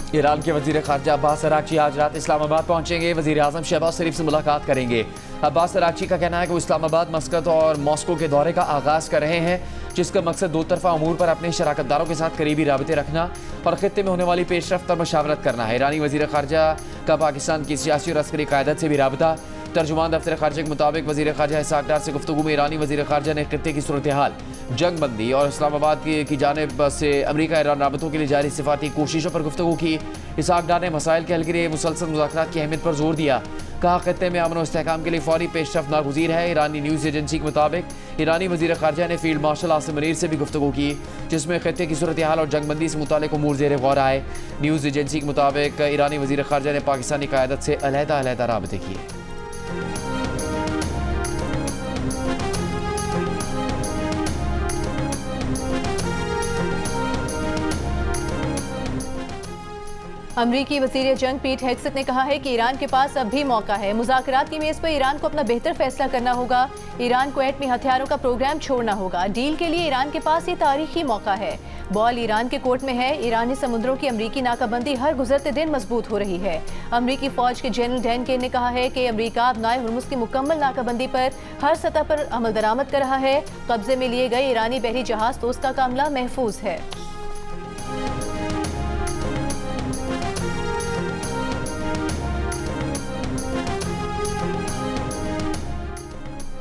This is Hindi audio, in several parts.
ईरान के वजीर खारजा अब्बास अरागची आज रात इस्लामाबाद पहुंचेंगे। वजीर आजम शहबाज शरीफ से मुलाकात करेंगे। अब्बास अरागची का कहना है कि वो इस्लामाबाद, मस्कत और मॉस्को के दौरे का आगाज़ कर रहे हैं, जिसका मकसद दो तरफा अमूर पर अपने शराकतदारों के साथ करीबी राबते रखना और खित्ते में होने वाली पेशरफ्त पर मशावरत करना है। ईरानी वजीर खारजा का पाकिस्तान की सियासी और अस्करी क़यादत से भी राबता। तर्जुमान दफ्तर खारजा के मुताबिक वजीर खारजा इसाक डार से गुफ्तगू में ईरानी वजीर खारजा ने खित्ते की सूरत हाल, जंग बंदी और इस्लामाबाद की जानिब से अमरीका ईरान राबतों के लिए जारी सिफाती कोशिशों पर गुफ्तगू की। इसाक डार ने मसाइल के हल के लिए मुसलसल मुज़ाकरात की अहमियत पर जोर दिया। कहा खित्ते में अमन और इस्तेहकाम के लिए फौरी पेशरफ्त नागुज़ीर है। ईरानी न्यूज़ एजेंसी के मुताबिक ईरानी वजीर खारजा ने फील्ड मार्शल आसिम मुनीर से भी गुफ्तगू की, जिसमें खित्ते की सूरत हाल और जंगबंदी से मुताल्लिक़ उमूर ज़ेर गौर आए। न्यूज़ एजेंसी के मुताबिक ईरानी वजीर खारजा ने पाकिस्तानी क़यादत से अलहदा राबते किए। अमरीकी वज़ीर जंग पीट हेग्सेट ने कहा है कि ईरान के पास अब भी मौका है। मुज़ाकरात की मेज़ पर ईरान को अपना बेहतर फैसला करना होगा। ईरान को एटमी हथियारों का प्रोग्राम छोड़ना होगा। डील के लिए ईरान के पास ये तारीखी मौका है। बॉल ईरान के कोर्ट में है। ईरानी समुद्रों की अमरीकी नाकाबंदी हर गुजरते दिन मजबूत हो रही है। अमरीकी फौज के जनरल डैन केन ने कहा है कि अमरीका अपनाए हुर्मुज़ की मुकम्मल नाकाबंदी पर हर सतह पर अमल दरामद कर रहा है। कब्जे में लिए गए ईरानी बहरी जहाज तो उसका कामला महफूज है।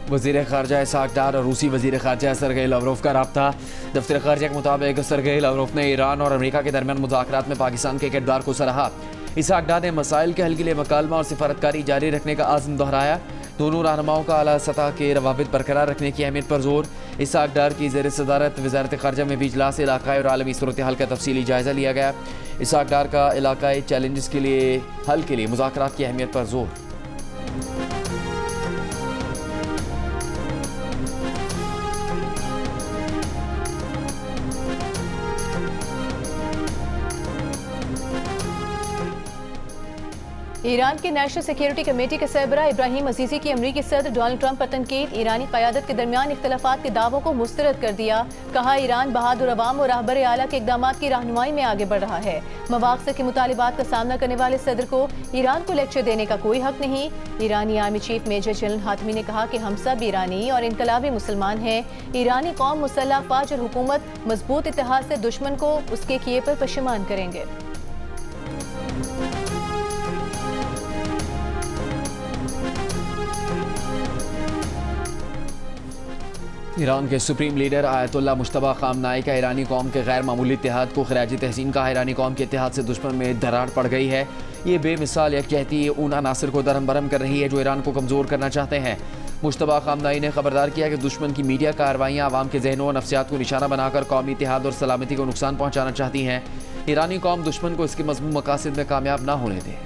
वज़ीर ख़ारजा इसाक डार और रूसी वज़ीर ख़ारजा सरगेई लावरोव का राब्ता। दफ्तर ख़ारजा के मुताबिक सरगेई लावरोव ने ईरान और अमरीका के दरमियान मुज़ाकरात में पाकिस्तान के किरदार को सराहा। इसाक डार ने मसाइल के हल के लिए मकालमा और सिफारतकारी जारी रखने का आज़म दोहराया। दोनों रहनुमाओं का आला सतह के रवाबित बरकरार रखने की अहमियत पर जोर। इसाक डार की ज़ेर सदारत वज़ारत ख़ारजा में भी इजलास इलाक़ाई और आलमी सूरत हाल का तफसीली जायज़ा लिया गया। इसाक डार का इलाक़ाई चैलेंजेस के लिए हल के लिए मुज़ाकरात की अहमियत पर जोर। ईरान के नेशनल सिक्योरिटी कमेटी के सरबराह इब्राहिम अजीज़ी की अमरीकी सदर डोनाल्ड ट्रंप पर तनकीद। ईरानी क़यादत के दरमियान इख्तलाफात के दावों को मुस्तरद कर दिया। कहा ईरान बहादुर अवाम और रहबर आला के इक़दाम की रहनुमाई में आगे बढ़ रहा है। मवाक़िफ़ के मुतालिबात का सामना करने वाले सदर को ईरान को लेक्चर देने का कोई हक नहीं। ईरानी army chief major general Hatami ने कहा कि हम सब ईरानी और इनकलाबी मुसलमान हैं। ईरानी कौम मुसल्लह फ़ौज और हुकूमत मजबूत इत्तेहाद से दुश्मन को उसके किए पर पशेमान करेंगे। ईरान के सुप्रीम लीडर आयतुल्लाह मुश्तबा खामनाई का ईरानी कौम के गैर मामूली इत्तेहाद को खराज तहसीन कहा। ईरानी कौम के इत्तेहाद से दुश्मन में दरार पड़ गई है। ये बेमिसाल यकजहती उन अनासर को दरम बरम कर रही है जो ईरान को कमज़ोर करना चाहते हैं। मुश्तबा खामनाई ने खबरदार किया कि दुश्मन की मीडिया कार्रवाइयाँ आवाम के जहनों और नफ्सियात को निशाना बनाकर कौमी इत्तेहाद और सलामती को नुकसान पहुँचाना चाहती हैं। ईरानी कौम दुश्मन को इसके मज़मूम मकासद में कामयाब ना होने दे।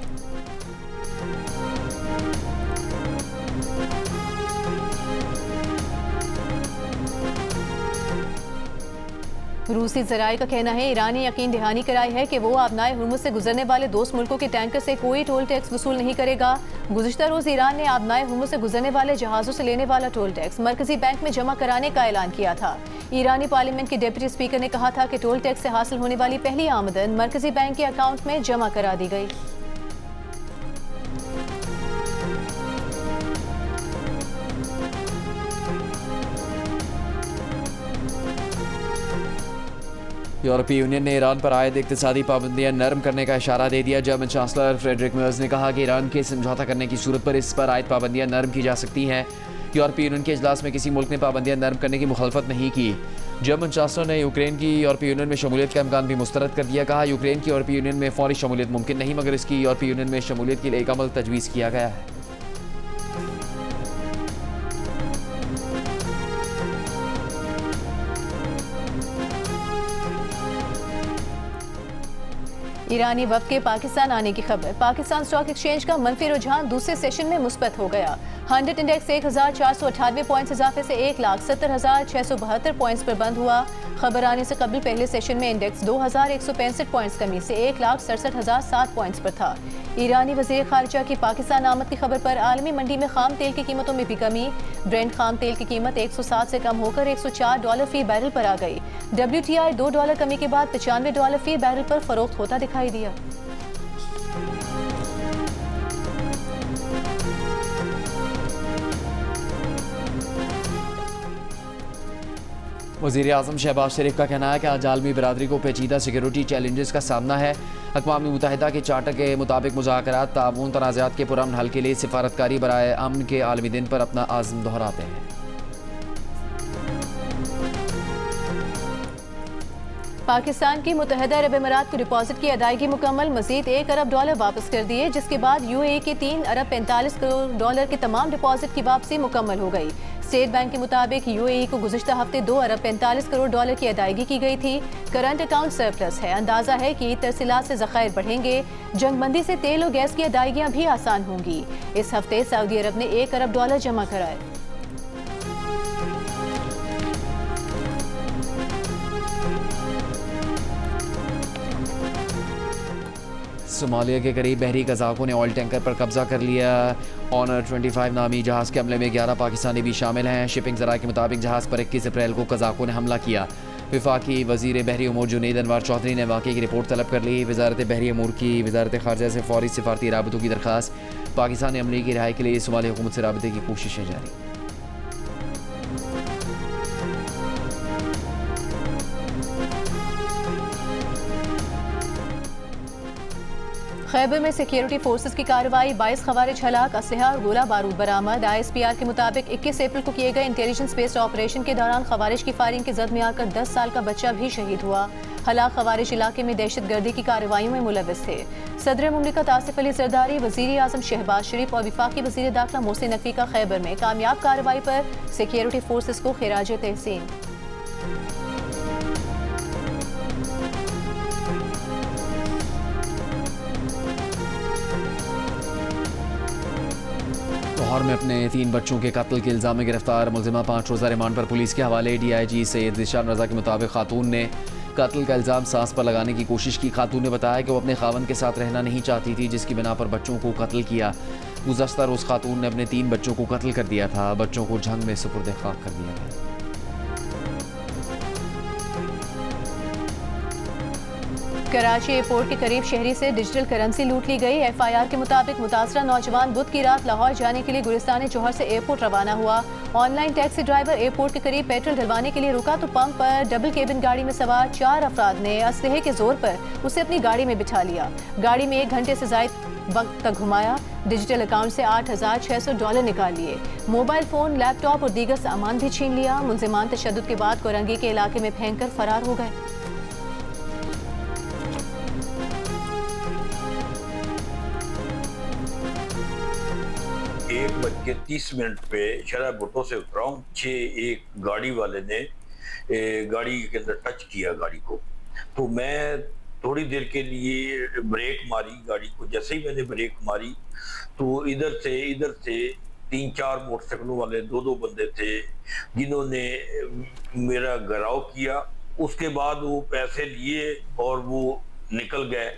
रूसी ज़राए का कहना है ईरान ने यकीन दहानी कराई है कि वो आबनाए हुर्मुज़ से गुजरने वाले दोस्त मुल्कों के टैंकर से कोई टोल टैक्स वसूल नहीं करेगा। गुज़िश्ता रोज़ ईरान ने आबनाए हुर्मुज़ से गुजरने वाले जहाज़ों से लेने वाला टोल टैक्स मरकजी बैंक में जमा कराने का ऐलान किया था। ईरानी पार्लियामेंट के डिप्टी स्पीकर ने कहा था कि टोल टैक्स से हासिल होने वाली पहली आमदन मरकजी बैंक के अकाउंट में जमा करा दी गई। यूरोपीय यूनियन ने ईरान पर आयद इक़्तिसादी पाबंदियां नरम करने का इशारा दे दिया। जर्मन चांसलर फ्रेडरिक मर्ज ने कहा कि ईरान के समझौता करने की सूरत पर इस पर आयद पाबंदियां नरम की जा सकती हैं। यूरोपीय यूनियन के इजलास में किसी मुल्क ने पाबंदियां नरम करने की मुखालफत नहीं की। जर्मन चांसलर ने यूक्रेन की यूरोपीय यूनियन में शमूलियत का इम्कान भी मुस्तरद कर दिया। कहा यूक्रेन की यूरोपीय यूनियन में फौरी शमूलियत मुमकिन नहीं, मगर इसकी यूरोपीय यूनियन में शमूलियत के लिए एक अमल तजवीज़ किया गया है। ईरानी वफ़द के पाकिस्तान आने की खबर। पाकिस्तान स्टॉक एक्सचेंज का मनफी रुझान दूसरे सेशन में मुस्बत हो गया। 100 इंडेक्स 1498 पॉइंट्स इजाफे से 1,70,672 पॉइंट्स पर बंद हुआ। खबर आने से कबल पहले सेशन में इंडेक्स 2,165 पॉइंट्स कमी से 1,67,007 पॉइंट्स पर था। ईरानी वज़ीर ख़ारिजा की पाकिस्तान आमद की खबर पर आलमी मंडी में खाम तेल की कीमतों में भी कमी। ब्रेंट खाम तेल की कीमत 107 से कम होकर $104 फी बैरल पर आ गई। WTI $2 कमी के बाद $95 फी बैरल पर फरोख्त होता दिखाई दिया। वज़ीर-ए-आज़म शहबाज शरीफ का कहना है कि आज आलमी बरादरी को पेचीदा सिक्योरिटी चैलेंजेस का सामना है। अक़वाम मुत्तहिदा के चार्टर के मुताबिक मुज़ाकरात ताउन तनाज़ात के पुरअमन हल के लिए सिफारतकारी बराए अमन के आलमी दिन पर अपना आज़म दोहराते हैं। पाकिस्तान की मुत्तहिदा अरब अमीरात को डिपॉजिट की अदायगी मुकम्मल, मजीद $1 अरब वापस कर दिए, जिसके बाद UAE के $3 अरब 45 करोड़ के तमाम डिपॉजिट की वापसी मुकम्मल हो गई। स्टेट बैंक के मुताबिक UAE को गुज़िश्ता हफ्ते $2 अरब 45 करोड़ की अदायगी की गई थी। करंट अकाउंट सरप्लस है। अंदाजा है कि तरसीलात से ज़खायर बढ़ेंगे। जंगबंदी से तेल और गैस की अदायगियाँ भी आसान होंगी। इस हफ्ते सऊदी अरब ने $1 अरब जमा कराए। सोमालिया के करीब बहरी कज़ाकों ने ऑयल टैंकर पर कब्जा कर लिया। ऑनर 25 नामी जहाज़ के हमले में 11 पाकिस्तानी भी शामिल हैं। शिपिंग ज़राए के मुताबिक जहाज़ पर 21 अप्रैल को कज़ाकों ने हमला किया। वफाकी वज़ीर बहरी अमूर जुनैद अनवर चौधरी ने वाक़े की रिपोर्ट तलब कर ली। वज़ारत बहरी अमूर की वज़ारत ख़ारजा से फ़ौरी सिफारती राबतों की दरख्वास्त। पाकिस्तानी अमले की रिहाई के लिए सोमाली हुकूमत से राबते की कोशिशें जारी। खैबर में सिक्योरिटी फोर्सेस की कार्रवाई, 22 खवारिज हलाक, असलहा और गोला बारूद बरामद। ISPR के मुताबिक 21 अप्रैल को किए गए इंटेलिजेंस बेस्ड ऑपरेशन के दौरान खवारिज की फायरिंग की जद में आकर 10 साल का बच्चा भी शहीद हुआ। हलाक खवारिज इलाके में दहशत गर्दी की कार्रवाइयों में मुलविस थे। सदर मुमलिकत आसिफ अली जरदारी, वज़ीर-ए-आज़म शहबाज शरीफ और वफाकी वज़ीर दाखिला मोहसिन नकवी का खैबर में कामयाब कार्रवाई पर सिक्योरिटी फोर्सेस को खिराज तहसीन। लाहौर में अपने 3 बच्चों के कत्ल के इल्ज़ाम में गिरफ्तार मुलजिमा 5 रोज़ा रिमांड पर पुलिस के हवाले। DIG सैयद ज़ीशान रज़ा के मुताबिक खातून ने कत्ल का इल्ज़ाम सांस पर लगाने की कोशिश की। खातून ने बताया कि वो अपने खावन के साथ रहना नहीं चाहती थी, जिसकी बिना पर बच्चों को कत्ल किया। गुज़श्ता रोज़ खातून ने अपने 3 बच्चों को कत्ल कर दिया था। बच्चों को झंग में सुपुर्द खाक कर दिया गया। कराची एयरपोर्ट के करीब शहरी से डिजिटल करेंसी लूट ली गई। FIR के मुताबिक मुतासरा नौजवान बुध की रात लाहौर जाने के लिए गुलिस्तान जौहर से एयरपोर्ट रवाना हुआ। ऑनलाइन टैक्सी ड्राइवर एयरपोर्ट के करीब पेट्रोल डलवाने के लिए रुका तो पंप पर डबल केबिन गाड़ी में सवार 4 अफराद ने असलहे के जोर पर उसे अपनी गाड़ी में बिठा लिया। गाड़ी में 1 घंटे से ज्यादा वक्त तक घुमाया। डिजिटल अकाउंट से $8,600 निकाल लिए। मोबाइल फोन, लैपटॉप और दीगर सामान भी छीन लिया। मुलजिमान तशद्दुद के बाद कोरंगी के इलाके में फेंक कर फरार हो गए। 1:30 पे शरा भुट्टो से उतरा हूँ। एक गाड़ी वाले ने गाड़ी के अंदर टच किया गाड़ी को, तो मैं थोड़ी देर के लिए ब्रेक मारी गाड़ी को। जैसे ही मैंने ब्रेक मारी तो इधर से 3-4 मोटरसाइकिलों वाले 2 बंदे थे, जिन्होंने मेरा घेराव किया। उसके बाद वो पैसे लिए और वो निकल गए।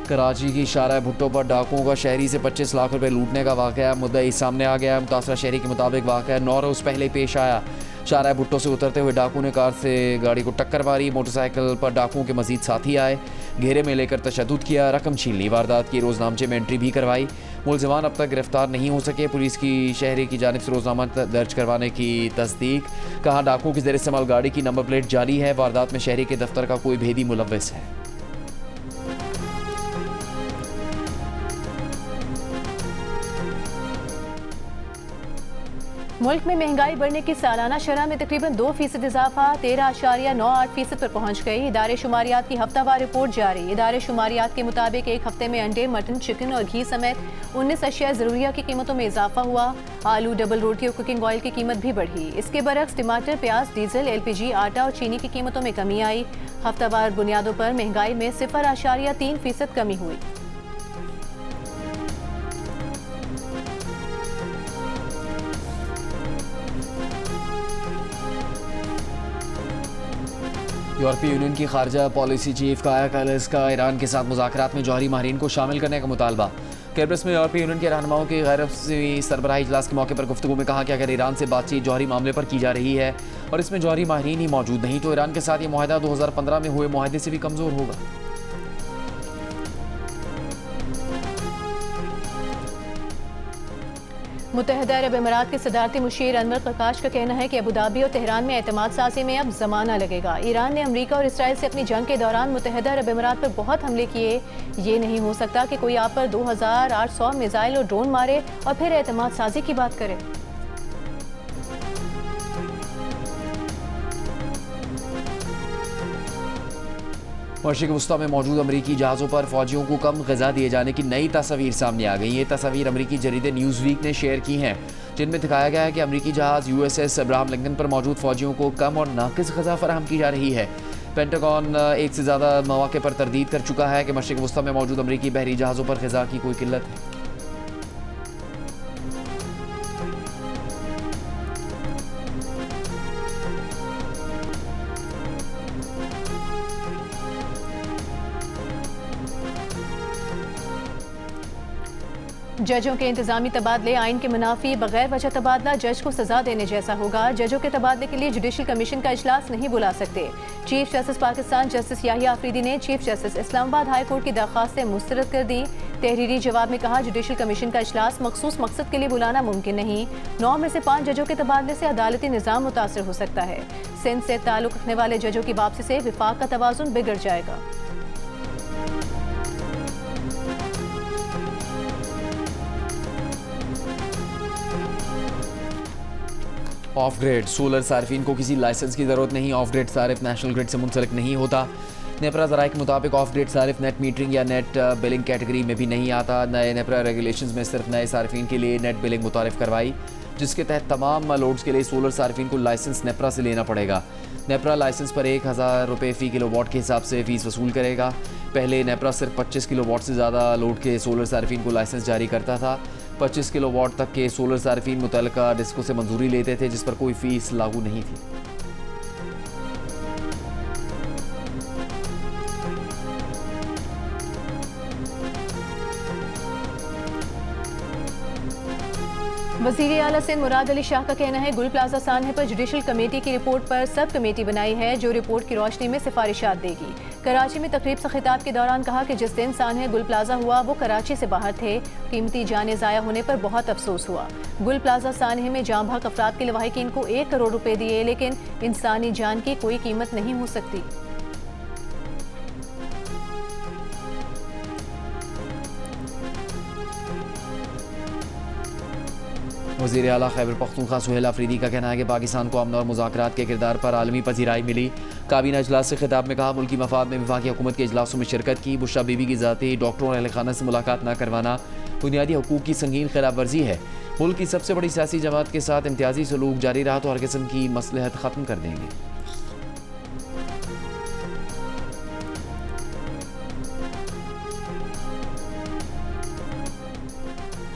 कराची की शारा भुट्टो पर डाकुओं का शहरी से 25 लाख रुपए लूटने का वाकया मुद्दई सामने आ गया। मुतासरा शहरी के मुताबिक वाकया 9 रोज़ पहले पेश आया। शारा भुट्टो से उतरते हुए डाकू ने कार से गाड़ी को टक्कर मारी। मोटरसाइकिल पर डाकुओं के मजीद साथी आए, घेरे में लेकर तशद्दुद किया, रकम छीन ली। वारदात की रोजनामचे में एंट्री भी करवाई। मुलजिमान अब तक गिरफ्तार नहीं हो सके। पुलिस की शहरी की जानिब से रोजनामा दर्ज करवाने की तस्दीक। कहा डाकुओं की ज़ेर इस्तेमाल गाड़ी की नंबर प्लेट जारी है। वारदात में शहरी के दफ्तर का कोई भेदी मुलव्विस है। मुल्क में महंगाई बढ़ने की सालाना शरह में तकरीबन 2% इजाफा 13.98% पर पहुंच गई। इदारे शुमारियात की हफ्तावार रिपोर्ट जारी। इदारे शुमारियात के मुताबिक एक हफ्ते में अंडे, मटन, चिकन और घी समेत 19 अशिया ज़रूरिया की कीमतों में इजाफा हुआ। आलू, डबल रोटी और कुकिंग ऑयल की कीमत भी बढ़ी। इसके बरक्स टमाटर, प्याज, डीजल, LPG, आटा और चीनी की कीमतों में कमी आई। हफ्तावार बुनियादों पर महंगाई में 0.3% कमी हुई। यूरोपीय यूनियन की खारजा पॉलिसी चीफ काया कैलास का ईरान के साथ मुज़ाकरात में जौहरी माहिरीन को शामिल करने का मुतालबा। कैब्रस में यूरोपीय यूनियन के रहनुमाओं के गैर रस्मी सरबराही इजलास के मौके पर गुफ्तगू में कहा कि अगर ईरान से बातचीत जौहरी मामले पर की जा रही है और इसमें जौहरी माहिरीन ही मौजूद नहीं तो ईरान के साथ ये मुआहदा 2015 में हुए मुआहदे से भी कमज़ोर होगा। मुत्तहिदा अरब अमीरात के सदारती मुशीर अनवर प्रकाश का कहना है कि अबू धाबी और तेहरान में एतमाद साजी में अब जमाना लगेगा। ईरान ने अमेरिका और इसराइल से अपनी जंग के दौरान मुत्तहिदा अरब अमीरात पर बहुत हमले किए। ये नहीं हो सकता कि कोई आप पर 2800 मिसाइल और ड्रोन मारे और फिर एतमाद साजी की बात करे। मशरिक़ वस्ता में मौजूद अमरीकी जहाज़ों पर फौजियों को कम ग़िज़ा दिए जाने की नई तस्वीर सामने आ गई। ये तस्वीर अमरीकी जरीदे न्यूज़वीक ने शेयर की हैं, जिनमें दिखाया गया है कि अमरीकी जहाज़ USS अब्राहम लिंकन पर मौजूद फौजियों को कम और नाक़िस ग़िज़ा फराहम की जा रही है। पेंटागन एक से ज़्यादा मौक़े पर तरदीद कर चुका है कि मशरिक़ वस्ता में मौजूद अमरीकी बहरी जहाज़ों पर ग़िज़ा की कोई किल्लत है। जजों के इंतजामी तबादले आइन के मुनाफी, बगैर वजह तबादला जज को सजा देने जैसा होगा। जजों के तबादले के लिए जुडिशल कमीशन का इजलास नहीं बुला सकते। Chief justice Pakistan justice Yahya Afridi ने chief justice Islamabad high court की दरख्वास्तें मुस्तरद कर दी। तहरीरी जवाब में कहा, जुडिशल कमीशन का इजलास मखसूस मकसद के लिए बुलाना मुमकिन नहीं। 9 में से 5 जजों के तबादले से अदालती निज़ाम मुतासर हो सकता है। सिंध से ताल्लुक रखने वाले जजों की वापसी से विफाक का तवाज़ुन बिगड़ जाएगा। ऑफ ग्रिड सोलर सार्फिन को किसी लाइसेंस की ज़रूरत नहीं। ऑफ ग्रिड सारिफ नेशनल ग्रिड से मुंसलिक नहीं होता। नेपरा ज़राए के मुताबिक ऑफ ग्रिड सारिफ नेट मीटरिंग या नेट बिलिंग कैटेगरी में भी नहीं आता। नए नेपरा रेगुलेशंस में सिर्फ नए सार्फिन के लिए नेट बिलिंग मुतारिफ करवाई, जिसके तहत तमाम लोड्स के लिए सोलर सार्फिन को लाइसेंस नेपरा से लेना पड़ेगा। नेपरा लाइसेंस पर 1000 रुपये फ़ी किलोवाट के हिसाब से फ़ीस वसूल करेगा। पहले नेपरा सिर्फ 25 किलोवाट से ज़्यादा लोड के सोलर सार्फिन को लाइसेंस जारी करता था। 25 किलोवाट तक के सोलर सार्फिन मुतल्लिका डिस्को से मंजूरी लेते थे, जिस पर कोई फ़ीस लागू नहीं थी। वज़ीर आला सिंध मुराद अली शाह का कहना है, गुल प्लाजा सानहे पर जुडिशल कमेटी की रिपोर्ट पर सब कमेटी बनाई है, जो रिपोर्ट की रोशनी में सिफारिशात देगी। कराची में तकरीब से खिताब के दौरान कहा कि जिस दिन सानहे गुल प्लाजा हुआ वो कराची से बाहर थे। कीमती जानें ज़ाया होने पर बहुत अफसोस हुआ। गुल प्लाजा सानहे में जाँ भाग अफराद के लवाहिकीन को 1 करोड़ रुपए दिए, लेकिन इंसानी जान की कोई कीमत नहीं हो सकती। वज़ीर आला खैबर पख्तूनख्वा सुहेल अफरीदी का कहना है कि पाकिस्तान को अमन और मुज़ाकरात के किरदार पर आलमी पजीराई मिली। काबीना इजलास से खिताब में कहा, मुल्की मफाद में वफाकी हुकूमत के इजलासों में शिरकत की। बुशरा बीबी की ज़ाती डॉक्टरों और अहल खाना से मुलाकात न करवाना बुनियादी हकूक़ की संगीन खिलाफ वर्जी है। मुल्क की सबसे बड़ी सियासी जमात के साथ इम्तियाजी सलूक जारी रहा तो हर किस्म की मसलहत ख़त्म कर देंगे।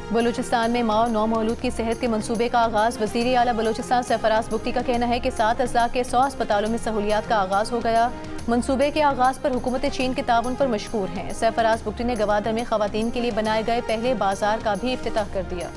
बलूचिस्तान में माँ और नौ मौलूद की सेहत के मंसूबे का आगाज़। वज़ीर आला बलूचिस्तान सरफराज बुख्ती का कहना है कि 7 अजला के 100 अस्पतालों में सहूलियात का आगाज़ हो गया। मंसूबे के आगाज़ पर हुकूमत चीन के ताउन पर मशकूर हैं। सरफराज बुख्ती ने गवादर में ख़वातीन के लिए बनाए गए पहले बाजार का भी इफ्तिताह कर दिया।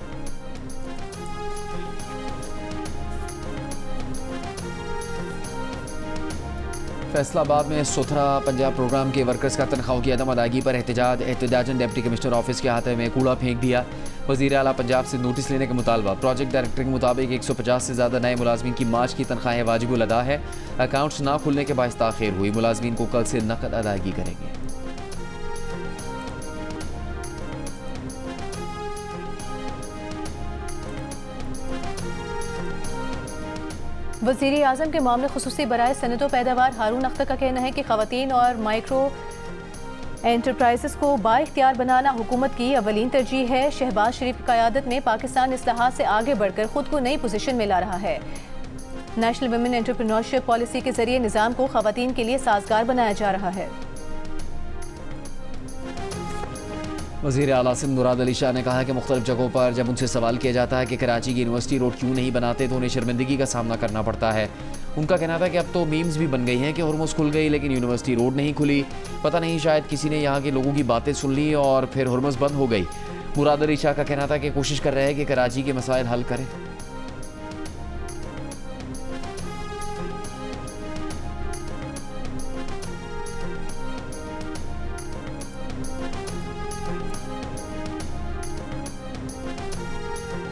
फैसलाबाद में सुथरा पंजाब प्रोग्राम के वर्कर्स का तनख्वाहों की अदम अदायगी पर एहतजाजन डिप्टी कमिश्नर ऑफिस के हाथ में कूड़ा फेंक दिया। वज़ीर आला पंजाब से नोटिस लेने का मुतालबा। प्रोजेक्ट डायरेक्टर के मुताबिक 150 से ज़्यादा नए मुलाजमीन की मार्च की तनख्वाहें वाजिबुल अदा है। अकाउंट्स ना खुलने के बायस ताख़ीर हुई। मुलाजमीन को कल से नकद अदायगी करेंगे। वज़ीर आज़म के मामले खुसूसी बराए सनत व पैदावार हारून अख्तर का कहना है कि ख़वातीन और माइक्रो एंटरप्राइजेस को बाइख्तियार बनाना हुकूमत की अवलीन तरजीह है। शहबाज शरीफ की क़यादत में पाकिस्तान इस्लाहात से आगे बढ़कर खुद को नई पोजीशन में ला रहा है। नेशनल वुमेन एंटरप्रेन्योरशिप पॉलिसी के जरिए निज़ाम को ख़वातीन के लिए साजगार बनाया जा रहा है। वज़ीर आला सिंध मुराद अली शाह ने कहा कि मुख्तलिफ जगहों पर जब उनसे सवाल किया जाता है कि कराची की यूनिवर्सिटी रोड क्यों नहीं बनाते तो उन्हें शर्मिंदगी का सामना करना पड़ता है। उनका कहना था कि अब तो मीम्स भी बन गई हैं कि हरमुज़ खुल गई लेकिन यूनिवर्सिटी रोड नहीं खुली। पता नहीं, शायद किसी ने यहाँ के लोगों की बातें सुन ली और फिर हरमुज़ बंद हो गई। मुराद अली शाह का कहना था कि कोशिश कर रहे हैं कि कराची के मसाइल हल करें।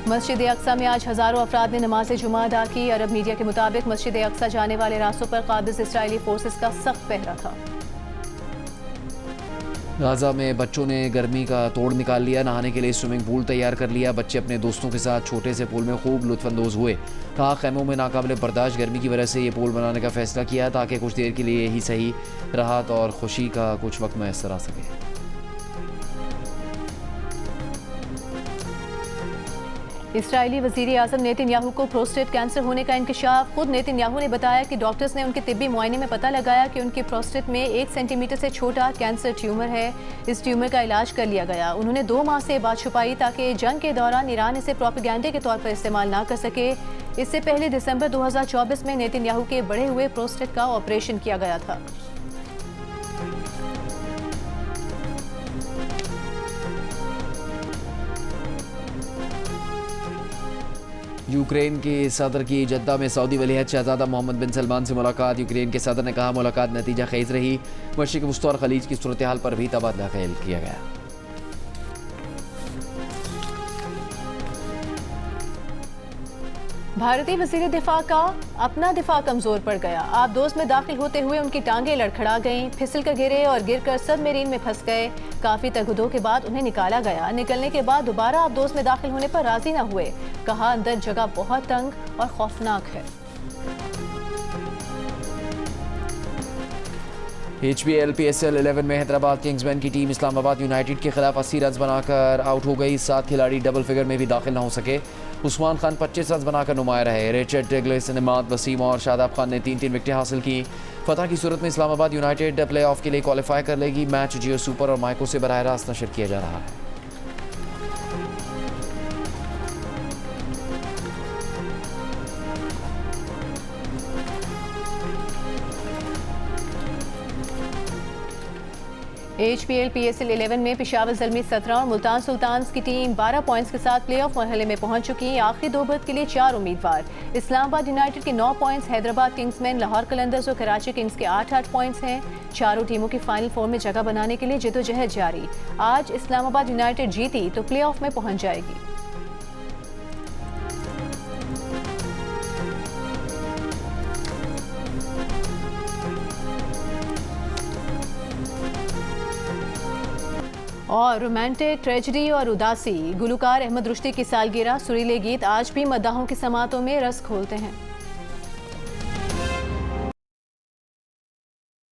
मस्जिद अक्सा में आज हजारों अफराद ने नमाज जुमा अदा की। अरब मीडिया के मुताबिक मस्जिद अक्सा जाने वाले रास्तों पर काबिज इसराइली फोर्सेस का सख्त पहरा था। गाजा में बच्चों ने गर्मी का तोड़ निकाल लिया। नहाने के लिए स्विमिंग पूल तैयार कर लिया। बच्चे अपने दोस्तों के साथ छोटे से पूल में खूब लुत्फानंदोज हुए। कहा खैमों में नाकाबिले बर्दाश्त गर्मी की वजह से ये पूल बनाने का फैसला किया ताकि कुछ देर के लिए ही सही राहत और खुशी का कुछ वक्त मैसर आ सके। इसराइली वज़ीर आज़म नेतन्याहू को प्रोस्टेट कैंसर होने का इंकशाफ। खुद नेतन्याहू ने बताया कि डॉक्टर्स ने उनके तिब्बी मुआयने में पता लगाया कि उनके प्रोस्टेट में 1 सेंटीमीटर से छोटा कैंसर ट्यूमर है। इस ट्यूमर का इलाज कर लिया गया। उन्होंने 2 माह से बात छुपाई ताकि जंग के दौरान ईरान इसे प्रोपेगेंडे के तौर पर इस्तेमाल ना कर सके। इससे पहले दिसंबर 2024 में नेतन्याहू के बढ़े हुए प्रोस्टेट का ऑपरेशन किया गया था। यूक्रेन के सदर की जद्दा में सऊदी वलीअहद शहजादा मोहम्मद बिन सलमान से मुलाकात। यूक्रेन के सदर ने कहा मुलाकात नतीजा खेज रही। मशरिक़ वुस्ता और खलीज की सूरत हाल पर भी तबादला ख्याल किया गया। भारतीय वज़ीर दिफा का अपना दिफा कमजोर पड़ गया। आबदोज में दाखिल होते हुए उनकी टांगें लड़खड़ा गईं, फिसल कर गिरे और गिरकर सबमरीन में फंस गए। काफी तगदों के बाद उन्हें निकाला गया। निकलने के बाद दोबारा आबदोज में दाखिल होने पर राजी न हुए। कहा अंदर जगह बहुत तंग और खौफनाक है। HBL PSL 11 में हैदराबाद किंग्समैन की टीम इस्लामाबाद यूनाइटेड के खिलाफ 80 रन बनाकर आउट हो गई। 7 खिलाड़ी डबल फिगर में भी दाखिल न हो सके। उस्मान खान 25 रन बनाकर नुमाया रहे। रिचर्ड टिग्लिस, निमात वसीम और शादाब खान ने 3-3 विकेटें हासिल की। फतह की सूरत में इस्लामाबाद यूनाइटेड प्ले ऑफ के लिए क्वालिफाई कर लेगी। मैच जियो सुपर और माइको से बराह रास्त नशर किया जा रहा है। HBL PSL 11 में पेशावर ज़ल्मी 17 और मुल्तान सुल्तान्स की टीम 12 पॉइंट्स के साथ प्लेऑफ मरहले में पहुंच चुकी है। आखिरी 2 बर्थ के लिए 4 उम्मीदवार। इस्लामाबाद यूनाइटेड के 9 पॉइंट्स, हैदराबाद किंग्समैन, लाहौर कलंदर्स और कराची किंग्स के 8-8 पॉइंट्स हैं। चारों टीमों की फाइनल 4 में जगह बनाने के लिए जद्दोजहद जारी। आज इस्लामाबाद यूनाइटेड जीती तो प्लेऑफ में पहुंच जाएगी। और रोमांटिक, ट्रेजेडी और उदासी, गुलकार अहमद रुश्दी की सालगिरह। सुरीले गीत आज भी मद्दाहों की समातों में रस खोलते हैं।